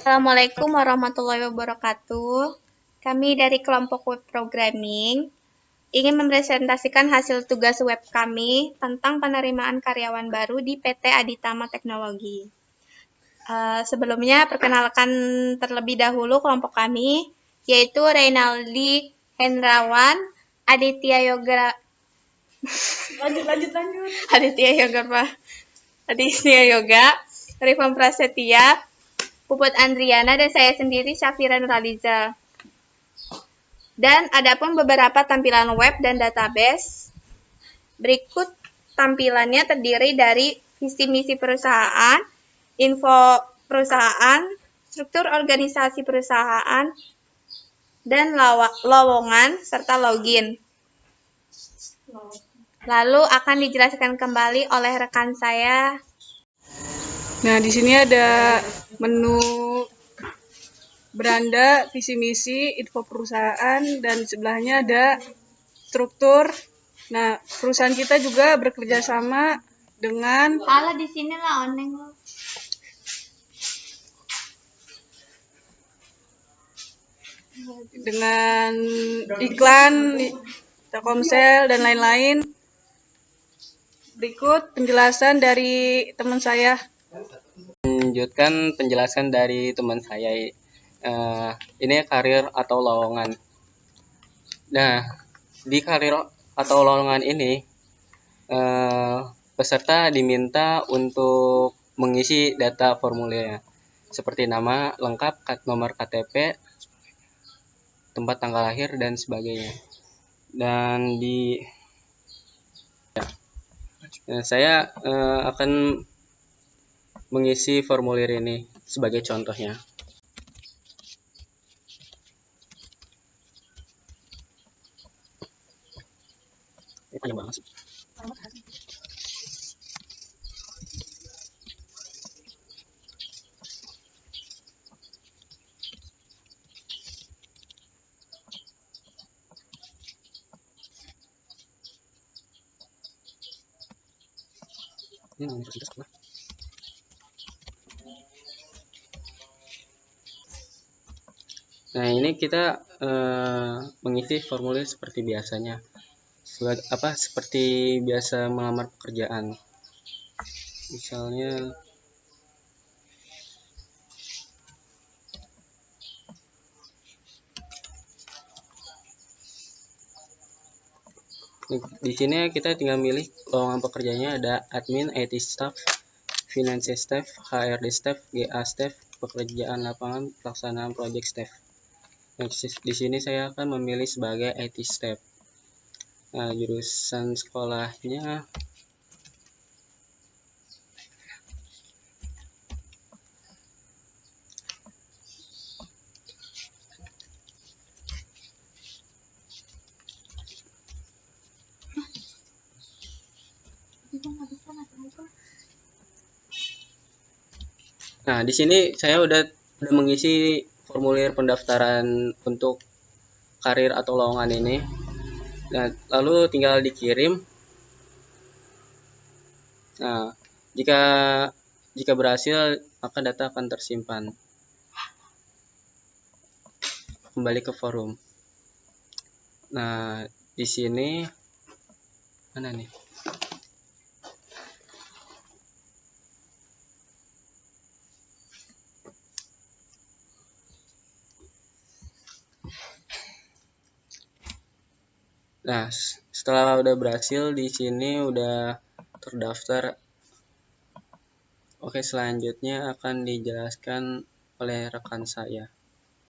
Assalamualaikum warahmatullahi wabarakatuh. Kami dari kelompok web programming ingin mempresentasikan hasil tugas web kami tentang penerimaan karyawan baru di PT Aditama Teknologi. Sebelumnya, perkenalkan terlebih dahulu kelompok kami, yaitu Reynaldi Hendrawan, Aditya Yoga, lanjut. Aditya Yoga, Rifam Prasetya, Puput Andriana, dan saya sendiri Syafira Nuraliza. Dan adapun beberapa tampilan web dan database, berikut tampilannya terdiri dari visi misi perusahaan, info perusahaan, struktur organisasi perusahaan, dan lowongan serta login. Lalu akan dijelaskan kembali oleh rekan saya. Nah, di sini ada menu beranda, visi misi, info perusahaan, dan di sebelahnya ada struktur. Nah, perusahaan kita juga bekerja sama dengan Di sini lah oneng lo. dengan iklan, Telkomsel, dan lain-lain. Berikut penjelasan dari teman saya. Lanjutkan penjelasan dari teman saya. Ini karir atau lowongan. Nah, di karir atau lowongan ini peserta diminta untuk mengisi data formulirnya seperti nama lengkap, nomor KTP, tempat tanggal lahir, dan sebagainya. Dan saya akan mengisi formulir ini sebagai contohnya. Ini panjang banget sih. Ini universitas apa? Nah, ini kita mengisi formulir seperti biasanya. Seperti biasa melamar pekerjaan. Misalnya di sini kita tinggal milih lowongan pekerjaannya, ada admin, IT staff, finance staff, HRD staff, GA staff, pekerjaan lapangan, pelaksanaan project staff. Nah, di sini saya akan memilih sebagai IT staff. Nah, jurusan sekolahnya Nah, di sini saya udah mengisi formulir pendaftaran untuk karir atau lowongan ini. Nah, lalu tinggal dikirim. Nah, jika berhasil, maka data akan tersimpan kembali ke forum. Nah, di sini mana nih? Nah, setelah udah berhasil, di sini udah terdaftar. Oke, selanjutnya akan dijelaskan oleh rekan saya.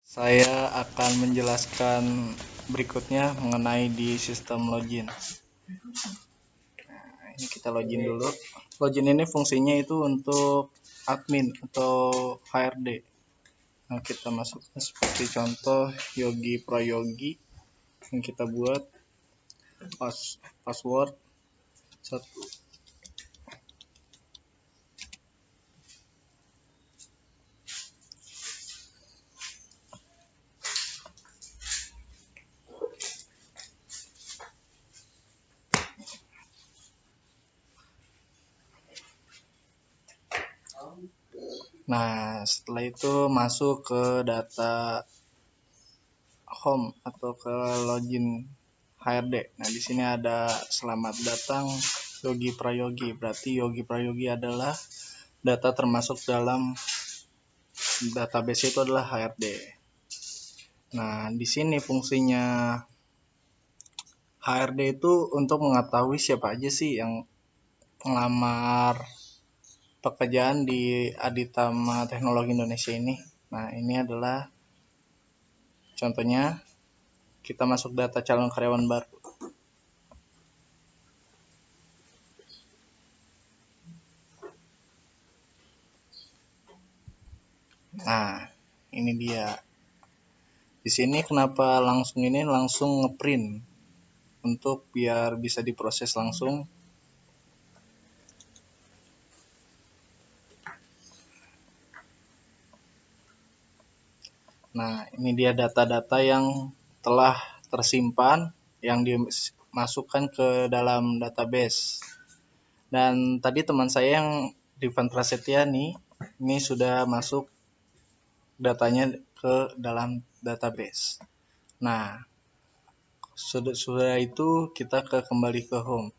Saya akan menjelaskan berikutnya mengenai di sistem login. Nah, ini kita login dulu. Login ini fungsinya itu untuk admin atau HRD. Nah, kita masukkan seperti contoh Yogi Prayogi yang kita buat password 1. Nah, setelah itu masuk ke data home atau ke login HRD. Nah, di sini ada selamat datang Yogi Prayogi. Berarti Yogi Prayogi adalah data termasuk dalam database itu adalah HRD. Nah, di sini fungsinya HRD itu untuk mengetahui siapa aja sih yang melamar pekerjaan di Aditama Teknologi Indonesia ini. Nah, ini adalah contohnya kita masuk data calon karyawan baru. Nah, ini dia. Di sini kenapa langsung ngeprint untuk biar bisa diproses langsung. Nah, ini dia data-data yang telah tersimpan yang dimasukkan ke dalam database. Dan tadi teman saya yang Rifan Prasetya nih, ini sudah masuk datanya ke dalam database. Nah, sudah itu kita kembali ke home.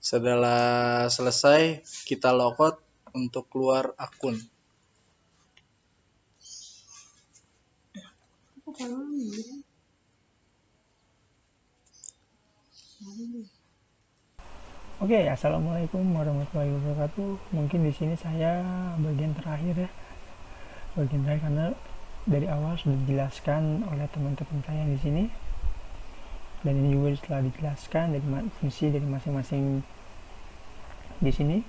Setelah selesai, kita logout untuk keluar akun. Oke, assalamualaikum warahmatullahi wabarakatuh. Mungkin di sini saya bagian terakhir ya, karena dari awal sudah dijelaskan oleh teman-teman saya di sini, dan ini juga telah dijelaskan dari fungsi dari masing-masing di sini.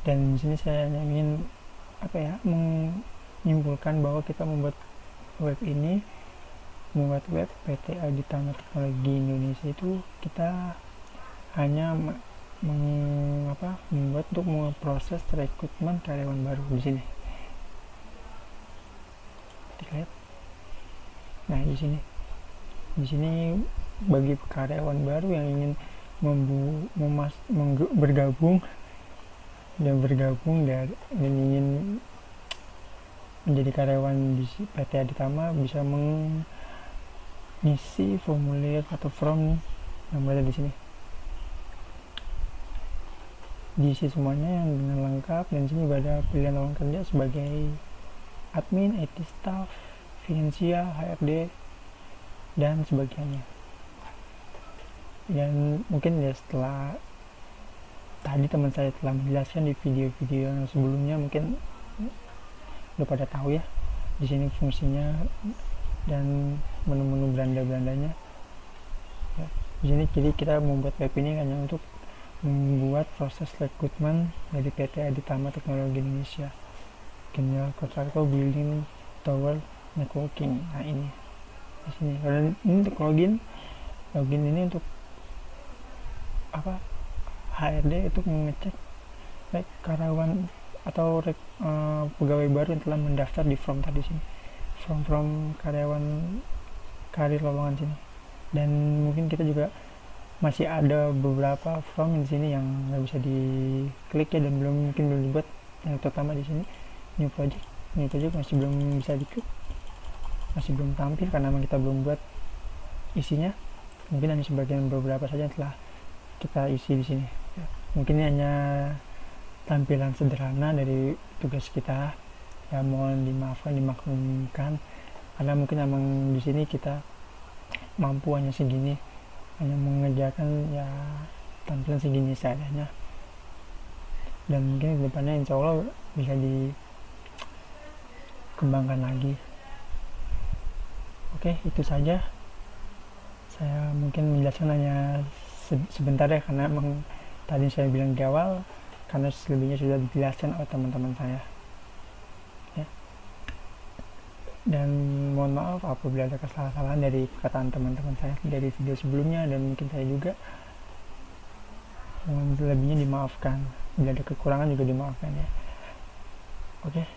Dan di sini saya hanya ingin menyimpulkan bahwa kita membuat web PT Aditama Teknologi Indonesia itu kita hanya membuat untuk memproses rekrutmen karyawan baru di sini. Lihat. Nah, di sini bagi karyawan baru yang ingin bergabung dan ingin menjadi karyawan di PT Aditama bisa mengisi formulir atau form yang berada di sini. Diisi semuanya yang dengan lengkap, dan sini ada pilihan lawan kerja sebagai admin, IT staff, finansial, HRD, dan sebagainya. Dan mungkin ya setelah tadi teman saya telah menjelaskan di video-video yang sebelumnya, mungkin udah pada tahu ya di sini fungsinya dan menu-menu Belanda-Belandanya. Ya, di sini jadi kita membuat web ini hanya untuk membuat proses rekrutmen dari PT Aditama Teknologi Indonesia, General Contractor Building Tower Networking. Nah, ini di sini. Karena ini untuk login ini untuk HRD itu mengecek karyawan atau pegawai baru yang telah mendaftar di form tadi sini, form karyawan karir lowongan sini. Dan mungkin kita juga masih ada beberapa form di sini yang nggak bisa diklik ya, dan belum dibuat. Yang terutama di sini new project masih belum bisa diklik, masih belum tampil karena memang kita belum buat isinya. Mungkin hanya sebagian beberapa saja yang telah kita isi di sini. Ya, mungkin ini hanya tampilan sederhana dari tugas kita. Ya, mohon dimaklumkan karena mungkin memang di sini kita mampu hanya segini, hanya mengerjakan ya tampilan segini seadanya. Dan mungkin kedepannya insya Allah bisa dikembangkan lagi. Oke, itu saja. Saya mungkin menjelaskan hanya sebentar ya, karena emang tadi saya bilang di awal, karena selebihnya sudah dijelaskan oleh teman-teman saya ya. Dan mohon maaf apabila ada kesalahan dari perkataan teman-teman saya dari video sebelumnya, dan mungkin saya juga mohon lebihnya dimaafkan, bila ada kekurangan juga dimaafkan ya. Oke,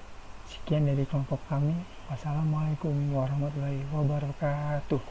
sekian dari kelompok kami. Wassalamualaikum warahmatullahi wabarakatuh.